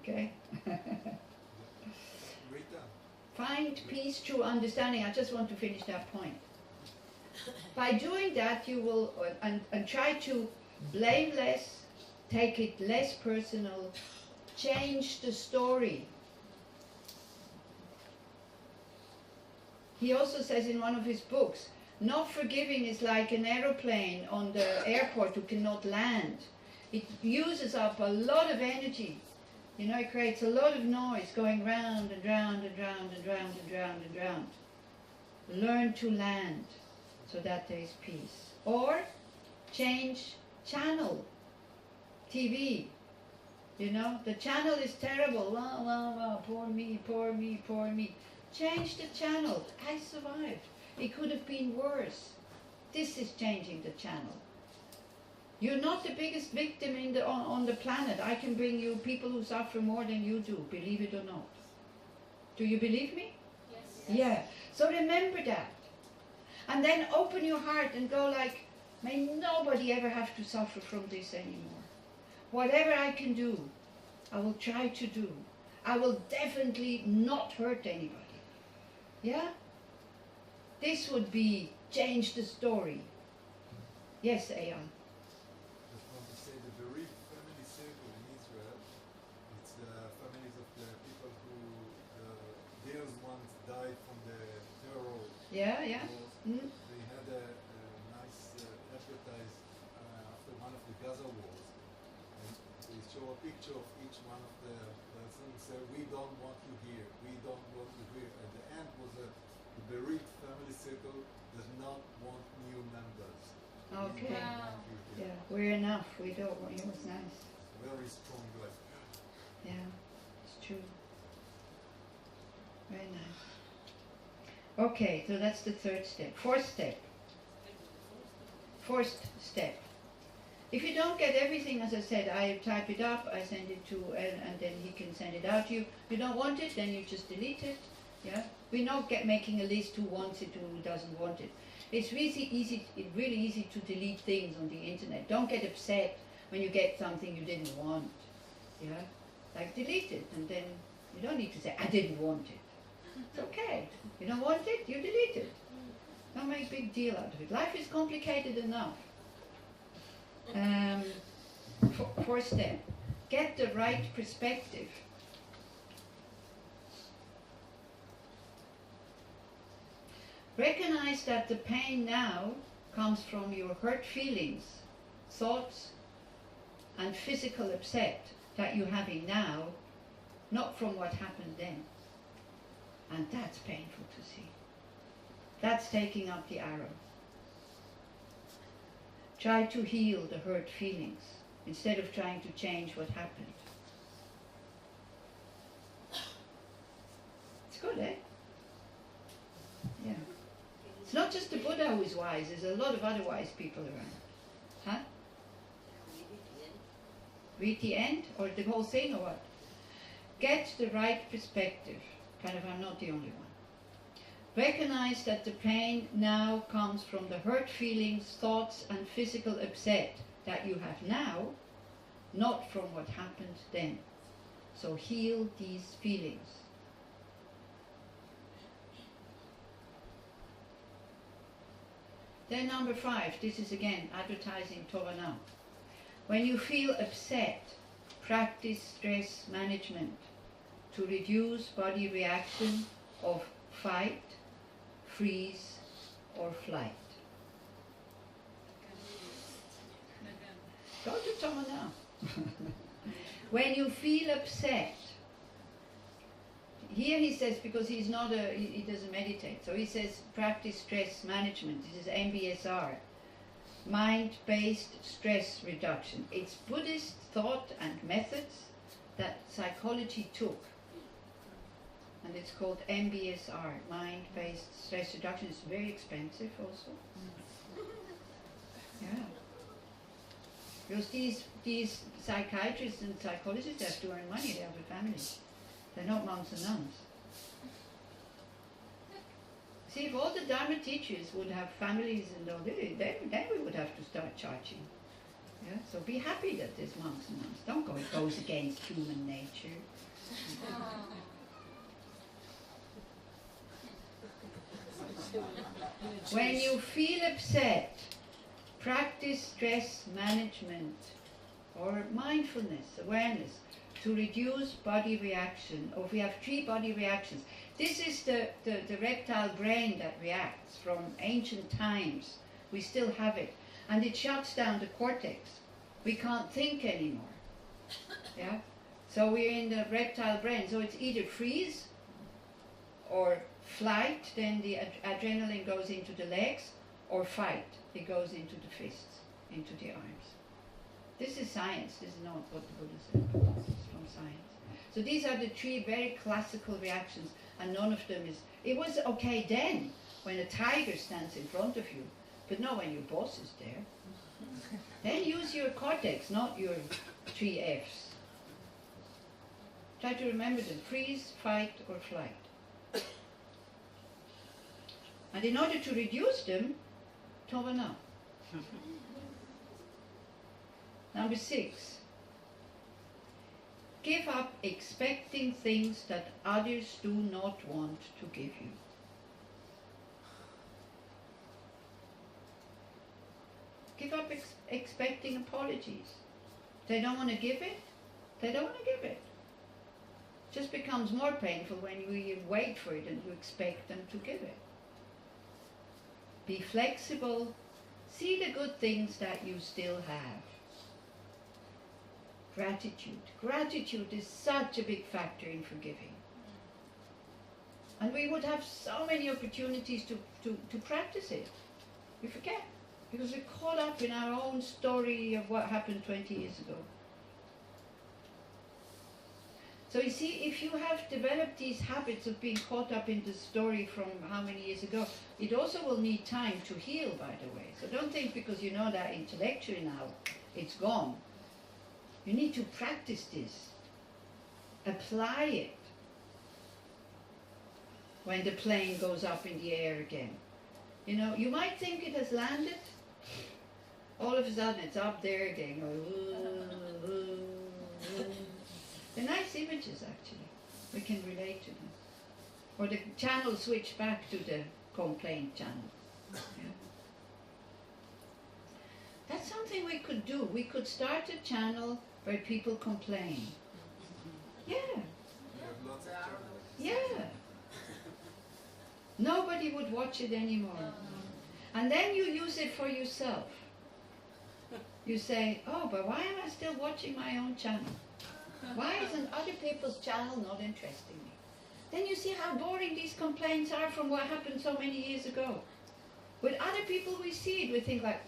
Okay? Rita. Find peace through understanding. I just want to finish that point. By doing that, you will, and try to blame less, take it less personal, change the story. He also says in one of his books, not forgiving is like an aeroplane on the airport who cannot land. It uses up a lot of energy. You know, it creates a lot of noise going round and round and round and round and round and round. Learn to land so that there is peace. Or change channel. TV. You know, the channel is terrible. Wah, wah, wah, poor me, poor me, poor me. Change the channel. I survived. It could have been worse. This is changing the channel. You're not the biggest victim on the planet. I can bring you people who suffer more than you do, believe it or not. Do you believe me? Yes. Yeah. So remember that. And then open your heart and go like, may nobody ever have to suffer from this anymore. Whatever I can do, I will try to do. I will definitely not hurt anybody. Yeah? This would be change the story. Yes, Ayan. Just want to say the bereaved family circle in Israel, it's the families of the people who theirs ones died from the terror. Yeah, yeah. They had a nice advertise after one of the Gaza wars. And they show a picture of each one of the persons and say, we don't want you here, we don't want you here. At the end was the bereaved family circle does not want new members. Okay. Wow. Yeah, we're enough. We don't want, it was nice. Very strong, like. Yeah, it's true. Very nice. Okay, so that's the third step. Fourth step. Fourth step. If you don't get everything, as I said, I type it up, I send it to, and then he can send it out to you. If you don't want it, then you just delete it. Yeah, we're not making a list who wants it, who doesn't want it. It's really easy to delete things on the internet. Don't get upset when you get something you didn't want. Yeah, like delete it, and then you don't need to say I didn't want it. It's okay. You don't want it, you delete it. Don't make a big deal out of it. Life is complicated enough. Fourth step: get the right perspective. Recognize that the pain now comes from your hurt feelings, thoughts, and physical upset that you're having now, not from what happened then. And that's painful to see. That's taking up the arrow. Try to heal the hurt feelings instead of trying to change what happened. It's good, eh? Yeah. It's not just the Buddha who is wise, there's a lot of other wise people around. Huh? Read the end? Or the whole thing, or what? Get the right perspective. Kind of, I'm not the only one. Recognize that the pain now comes from the hurt feelings, thoughts, and physical upset that you have now, not from what happened then. So heal these feelings. Then number 5, this is again advertising Torah now. When you feel upset, practice stress management to reduce body reaction of fight, freeze, or flight. Go to Torah now. When you feel upset, here he says, because he doesn't meditate, so he says practice stress management. This is MBSR, mind-based stress reduction. It's Buddhist thought and methods that psychology took, and it's called MBSR, mind-based stress reduction. It's very expensive also. Yeah, because these psychiatrists and psychologists have to earn money. They have a family. They're not monks and nuns. See, if all the Dharma teachers would have families and all this, then we would have to start charging. Yeah? So be happy that there's monks and nuns. Don't go, it goes against human nature. When you feel upset, practice stress management or mindfulness, awareness, to reduce body reaction. Or we have 3 body reactions. This is the reptile brain that reacts from ancient times. We still have it. And it shuts down the cortex. We can't think anymore. Yeah? So we're in the reptile brain. So it's either freeze or flight, then the adrenaline goes into the legs, or fight, it goes into the fists, into the arms. This is science, this is not what the Buddha said, this is from science. So these are the 3 very classical reactions, and none of them is... It was okay then, when a tiger stands in front of you, but not when your boss is there. Then use your cortex, not your 3 Fs. Try to remember them: freeze, fight, or flight. And in order to reduce them, tovana. Number 6. Give up expecting things that others do not want to give you. Give up expecting apologies. They don't want to give it, they don't want to give it. It just becomes more painful when you wait for it and you expect them to give it. Be flexible. See the good things that you still have. Gratitude. Gratitude is such a big factor in forgiving. And we would have so many opportunities to practice it. We forget, because we're caught up in our own story of what happened 20 years ago. So you see, if you have developed these habits of being caught up in the story from how many years ago, it also will need time to heal, by the way. So don't think because you know that intellectually now, it's gone. You need to practice this. Apply it. When the plane goes up in the air again. You know, you might think it has landed. All of a sudden it's up there again. They're nice images, actually. We can relate to them. Or the channel switch back to the complaint channel. Yeah. That's something we could do. We could start a channel where people complain. Yeah. Yeah. Nobody would watch it anymore. And then you use it for yourself. You say, oh, but why am I still watching my own channel? Why isn't other people's channel not interesting me? Then you see how boring these complaints are from what happened so many years ago. With other people we see it, we think like,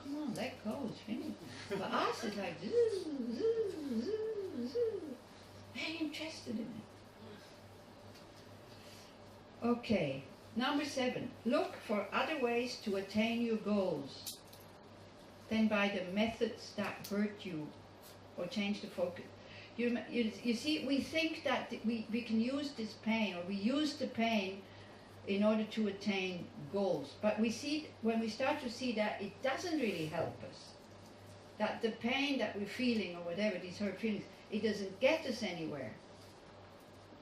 come on, let go, it's finished. But us, it's like, zoo, zoo, zoo, zoo. Very interested in it. Okay, number 7. Look for other ways to attain your goals than by the methods that hurt you or change the focus. You see, we think that we can use this pain, or we use the pain in order to attain goals. But we see, when we start to see that it doesn't really help us, that the pain that we're feeling, or whatever, these hurt feelings, it doesn't get us anywhere.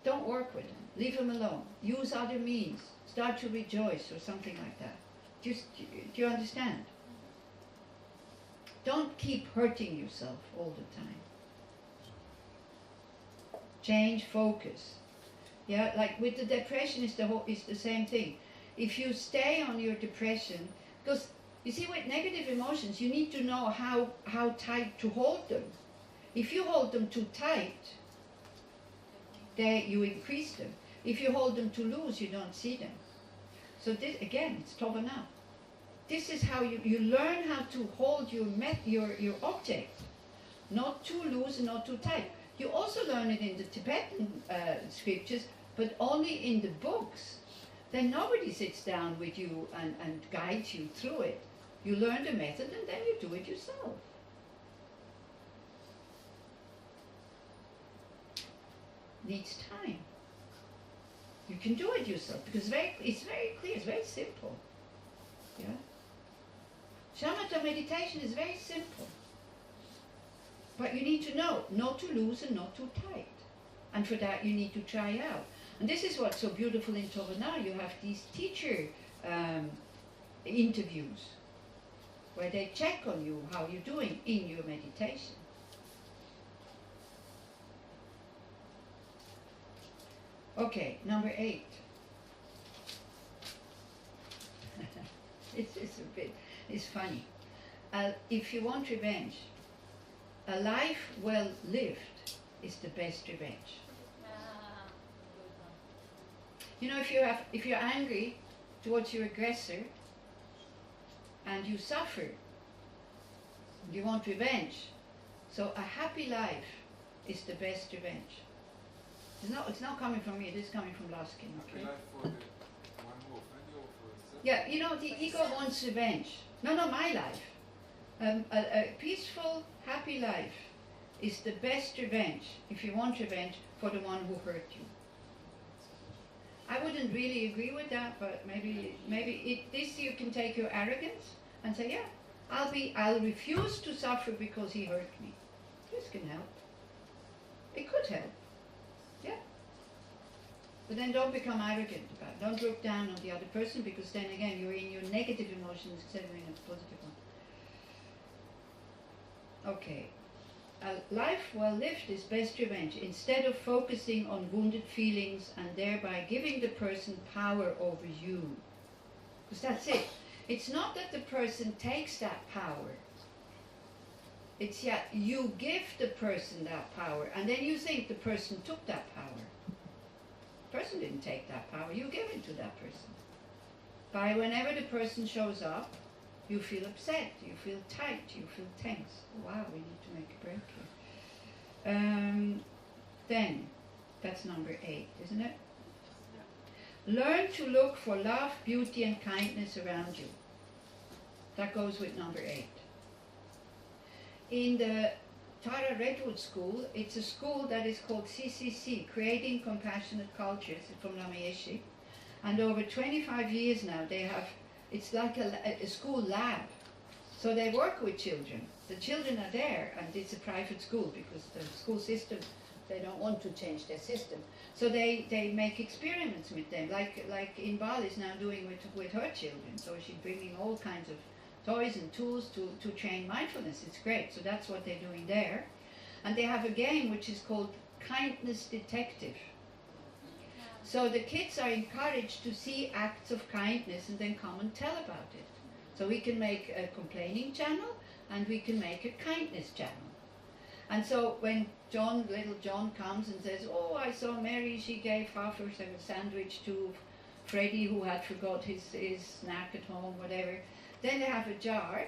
Don't work with them. Leave them alone. Use other means. Start to rejoice or something like that. Do you understand? Don't keep hurting yourself all the time. Change focus. Yeah, like with the depression, it's the same thing. If you stay on your depression, because you see, with negative emotions, you need to know how tight to hold them. If you hold them too tight, you increase them. If you hold them too loose, you don't see them. So this, again, it's tovana. This is how you learn how to hold your object, not too loose and not too tight. You also learn it in the Tibetan scriptures, but only in the books. Then nobody sits down with you and guides you through it. You learn the method and then you do it yourself. Needs time. You can do it yourself because it's very clear, it's very simple. Yeah? Shamatha meditation is very simple. But you need to know, not too loose and not too tight. And for that you need to try out. And this is what's so beautiful in Tovana. You have these teacher interviews where they check on you, how you're doing in your meditation. Okay, number 8. It's funny. If you want revenge, a life well lived is the best revenge. You know, if you're angry towards your aggressor and you suffer, you want revenge. So a happy life is the best revenge. It's not coming from me, it is coming from Laskin, okay? Life for the one who offended you or for yourself? Yeah, you know, the ego wants revenge. No, my life. A peaceful, happy life is the best revenge, if you want revenge, for the one who hurt you. I wouldn't really agree with that, but maybe this you can take your arrogance and say, yeah, I'll refuse to suffer because he hurt me. This can help. It could help. Yeah. But then don't become arrogant about it. Don't look down on the other person, because then again you're in your negative emotions instead of in a positive one. Okay. A life well lived is best revenge. Instead of focusing on wounded feelings and thereby giving the person power over you. Because that's it. It's not that the person takes that power. It's you give the person that power, and then you think the person took that power. The person didn't take that power, you give it to that person. By whenever the person shows up, you feel upset, you feel tight, you feel tense. Wow, we need to make a break here. Then, that's number 8, isn't it? Learn to look for love, beauty and kindness around you. That goes with number 8. In the Tara Redwood School, it's a school that is called CCC, Creating Compassionate Cultures, from Lamayeshi. And over 25 years now, it's like a school lab. So they work with children. The children are there, and it's a private school because the school system, they don't want to change their system. So they make experiments with them, like in Bali is now doing with her children. So she's bringing all kinds of toys and tools to train mindfulness. It's great. So that's what they're doing there. And they have a game which is called Kindness Detective. So the kids are encouraged to see acts of kindness and then come and tell about it. So we can make a complaining channel and we can make a kindness channel. And so when little John comes and says, oh, I saw Mary, she gave half her sandwich to Freddie who had forgot his snack at home, whatever. Then they have a jar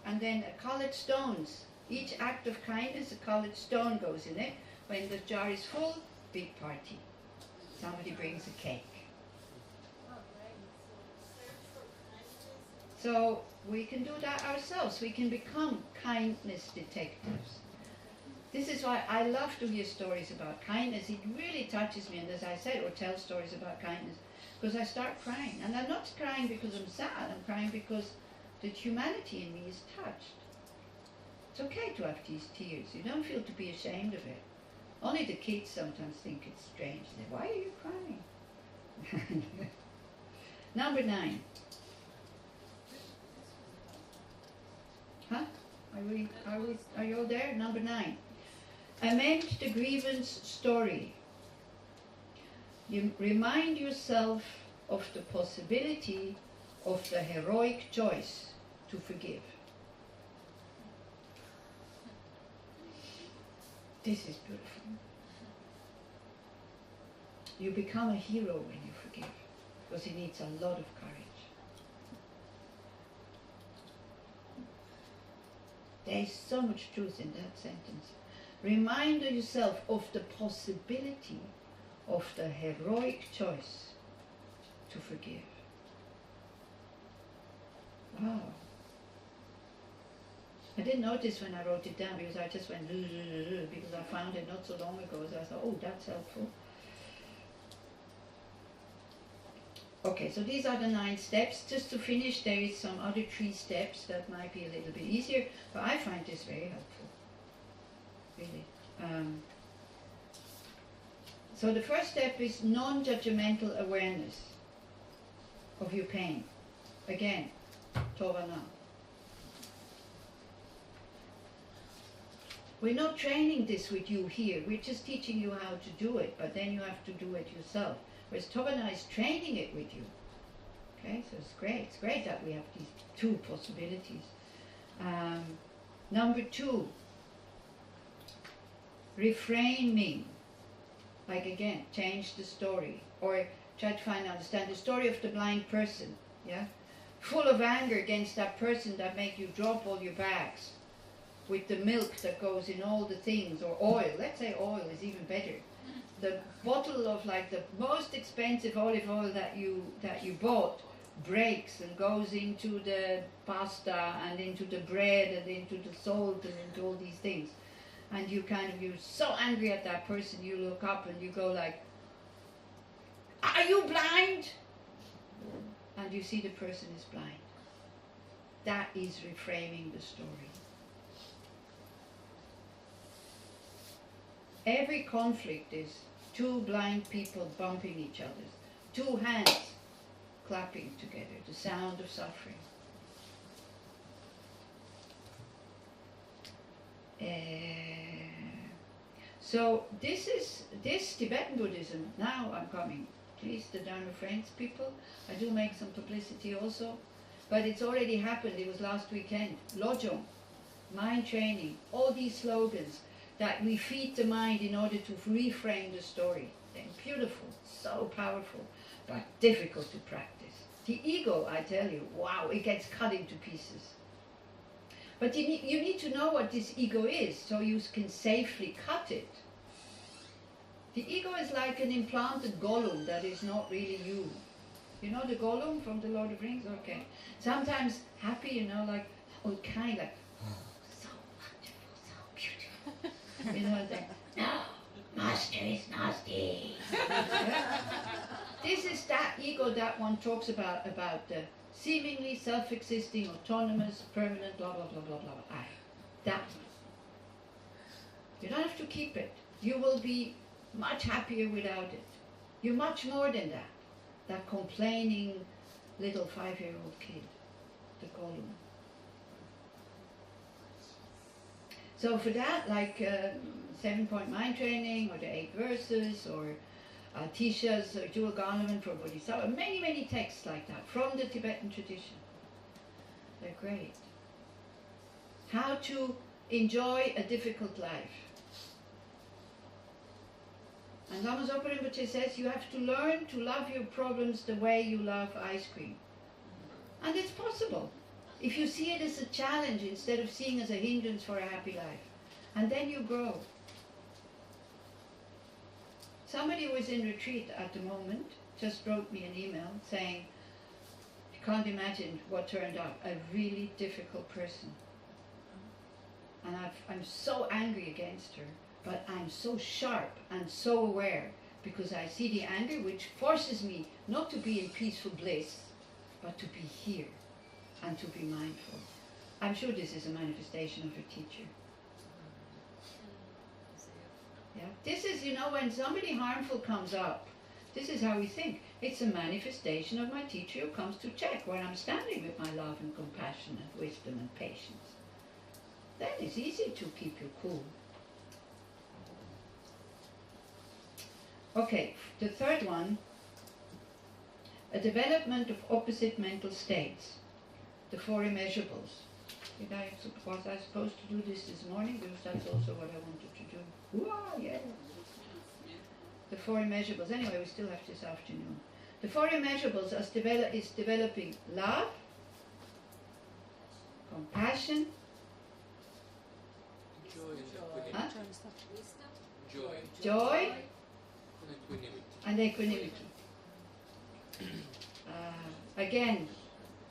and then colored stones. Each act of kindness, a colored stone goes in it. When the jar is full, big party. Somebody brings a cake. So we can do that ourselves. We can become kindness detectives. This is why I love to hear stories about kindness. It really touches me, and as I said, or tell stories about kindness, because I start crying. And I'm not crying because I'm sad, I'm crying because the humanity in me is touched. It's okay to have these tears. You don't feel to be ashamed of it. Only the kids sometimes think it's strange. They say, why are you crying? Number 9. Huh? Are you all there? Number 9. Amend the grievance story. You remind yourself of the possibility of the heroic choice to forgive. This is beautiful. You become a hero when you forgive, because it needs a lot of courage. There is so much truth in that sentence. Remind yourself of the possibility of the heroic choice to forgive. Wow. I didn't notice when I wrote it down because I just went because I found it not so long ago, so I thought, oh, that's helpful. Okay, so these are the 9 steps. Just to finish, there is some other 3 steps that might be a little bit easier, but I find this very helpful. really. So the first step is non-judgmental awareness of your pain. Again, Tovana. We're not training this with you here, we're just teaching you how to do it, but then you have to do it yourself. Whereas Tovana is training it with you. Okay, so it's great that we have these two possibilities. Number 2, reframing. Like again, change the story, or try to understand the story of the blind person, yeah? Full of anger against that person that make you drop all your bags, with the milk that goes in all the things, or oil, let's say oil is even better. The bottle of like the most expensive olive oil that you bought breaks and goes into the pasta and into the bread and into the salt and into all these things. And you're so angry at that person, you look up and you go like, "Are you blind?" And you see the person is blind. That is reframing the story. Every conflict is two blind people bumping each other, two hands clapping together, the sound of suffering. So this Tibetan Buddhism, now I'm coming, please, the Dharma Friends people, I do make some publicity also, but it's already happened, it was last weekend, Lojong, mind training, all these slogans, that we feed the mind in order to reframe the story. They're beautiful, so powerful, but difficult to practice. The ego, I tell you, wow, it gets cut into pieces. But you need to know what this ego is, so you can safely cut it. The ego is like an implanted golem that is not really you. You know the golem from the Lord of the Rings? Okay. Sometimes happy, you know, like, oh, kind of like, oh, so wonderful, so beautiful. You know, like, no, master is nasty. Yeah? This is that ego that one talks about the seemingly self-existing, autonomous, permanent, blah, blah, blah, blah, blah. That one. You don't have to keep it. You will be much happier without it. You're much more than that. That complaining little 5-year-old kid, the golem. So for that, like 7-point mind training, or the 8 verses, or Tisha's Jewel Garment for Bodhisattva, many, many texts like that from the Tibetan tradition. They're great. How to enjoy a difficult life. And Lama Zopa Rinpoche says you have to learn to love your problems the way you love ice cream. And it's possible. If you see it as a challenge instead of seeing it as a hindrance for a happy life. And then you grow. Somebody who is in retreat at the moment just wrote me an email saying, you can't imagine what turned up, a really difficult person. And I'm so angry against her, but I'm so sharp and so aware because I see the anger which forces me not to be in peaceful bliss, but to be here and to be mindful. I'm sure this is a manifestation of a teacher. Yeah. This is, you know, when somebody harmful comes up, this is how we think. It's a manifestation of my teacher who comes to check where I'm standing with my love and compassion and wisdom and patience. Then it's easy to keep you cool. Okay, the third one, a development of opposite mental states, the 4 immeasurables. Was I supposed to do this morning? Because that's also what I wanted to do. Wow, yeah. The 4 immeasurables. Anyway, we still have this afternoon. The 4 immeasurables is developing love, compassion, joy, and equanimity. Again,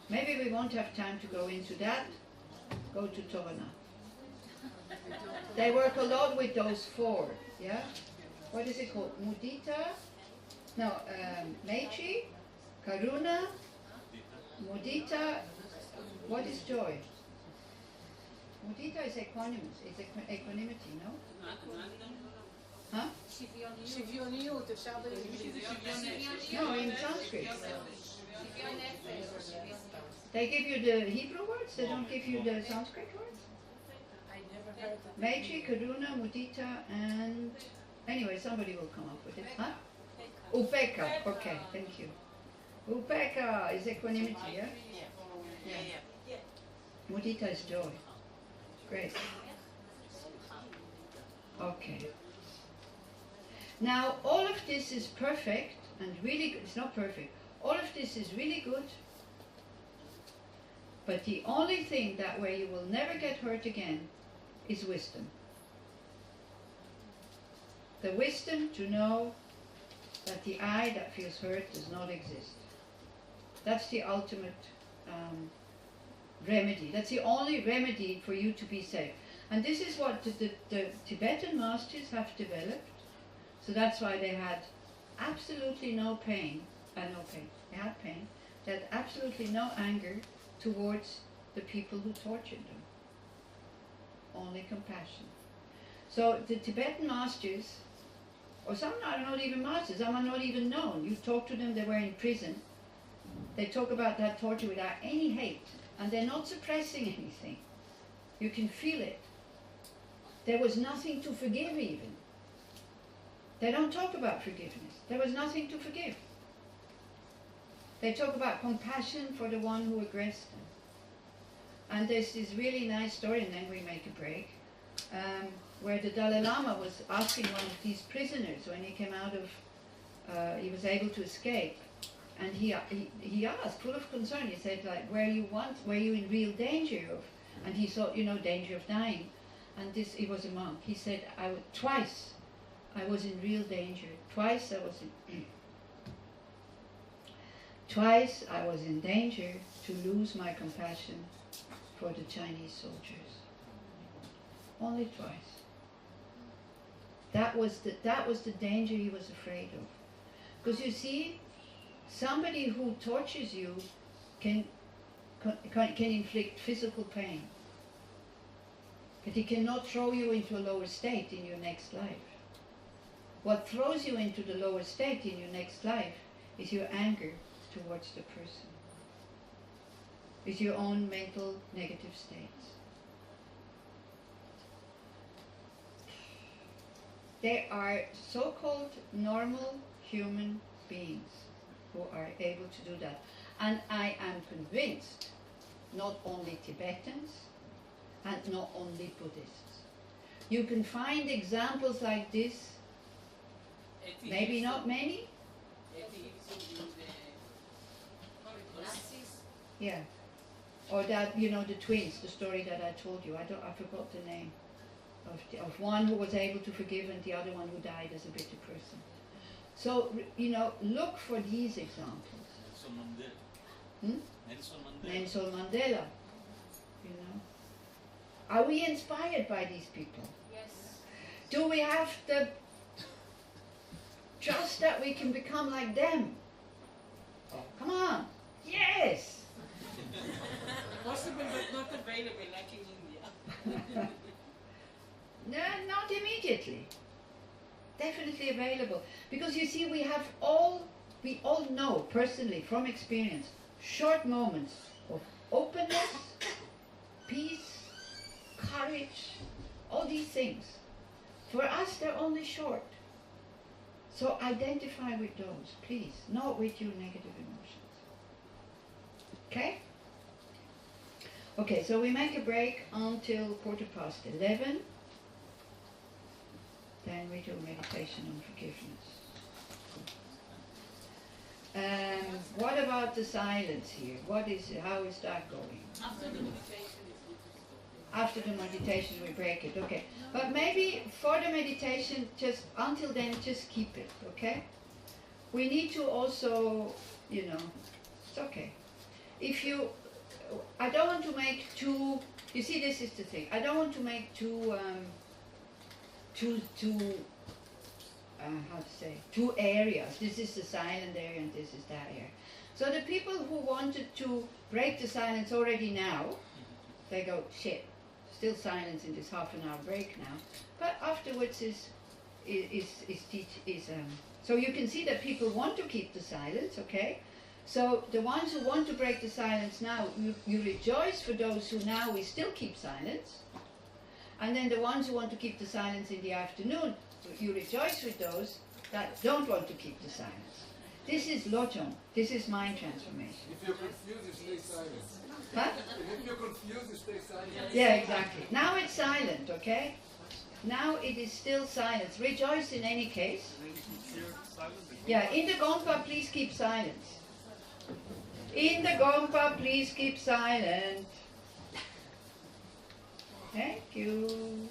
maybe we won't have time to go into that. Go to Tovana. They work a lot with those 4, yeah? What is it called? Mudita? No, Maitri, Karuna, Mudita. What is joy? Mudita is equanimous. It's equanimity, no? Huh? שוויוניות, אפשר No, in Sanskrit. They give you the Hebrew words, they don't give you the Sanskrit words? I never heard of Maitri, Karuna, Mudita, and... Anyway, somebody will come up with it. Huh? Upeka. Okay, thank you. Upeka is equanimity, yeah? Yeah. Mudita is joy. Great. Okay. Now, all of this is perfect and really good. It's not perfect. All of this is really good. But the only thing that where you will never get hurt again is wisdom. The wisdom to know that the I that feels hurt does not exist. That's the ultimate remedy. That's the only remedy for you to be safe. And this is what the Tibetan masters have developed. So that's why they had absolutely no pain. They had pain. They had absolutely no anger towards the people who tortured them. Only compassion. So the Tibetan masters, or some are not even masters, some are not even known. You talk to them, they were in prison. They talk about that torture without any hate. And they're not suppressing anything. You can feel it. There was nothing to forgive even. They don't talk about forgiveness. There was nothing to forgive. They talk about compassion for the one who aggressed them. And there's this really nice story, and then we make a break, where the Dalai Lama was asking one of these prisoners when he came out of, he was able to escape, and he asked, full of concern, he said, like, were you in real danger of, and he thought, danger of dying, and he was a monk. He said, twice I was in real danger. Twice I was in danger to lose my compassion for the Chinese soldiers. Only twice. That was the danger he was afraid of. Because you see, somebody who tortures you can inflict physical pain. But he cannot throw you into a lower state in your next life. What throws you into the lower state in your next life is your anger towards the person. Is your own mental negative states. There are so-called normal human beings who are able to do that. And I am convinced, not only Tibetans and not only Buddhists. You can find examples like this, maybe not many. Yeah. Or that, the twins, the story that I told you. I forgot the name of one who was able to forgive and the other one who died as a bitter person. So, look for these examples. Nelson Mandela. Are we inspired by these people? Yes. Do we have the trust that we can become like them? Oh, come on. Yes. Possible but not available like in India. No, not immediately. Definitely available. Because you see, we all know personally from experience short moments of openness, peace, courage, all these things. For us, they're only short. So identify with those, please, not with your negative emotions. Okay? Okay, so we make a break until 11:15. Then we do meditation on forgiveness. What about the silence here? How is that going? After the meditation After the meditation we break it, okay. But maybe for the meditation, just until then, just keep it, okay? We need to also, it's okay. I don't want to make two, you see, this is the thing. I don't want to make two areas. This is the silent area and this is that area. So the people who wanted to break the silence already now, they go, shit, still silence in this half an hour break now, but afterwards so you can see that people want to keep the silence, okay? So the ones who want to break the silence now, you rejoice for those who now we still keep silence. And then the ones who want to keep the silence in the afternoon, you rejoice with those that don't want to keep the silence. This is lojong. This is mind transformation. If you're confused, you stay silent. Huh? If you're confused, you stay silent. Yeah, exactly. Now it's silent, okay? Now it is still silence. Rejoice in any case. Yeah, in the Gompa, please keep silence. In the Gompa, please keep silent. Thank you.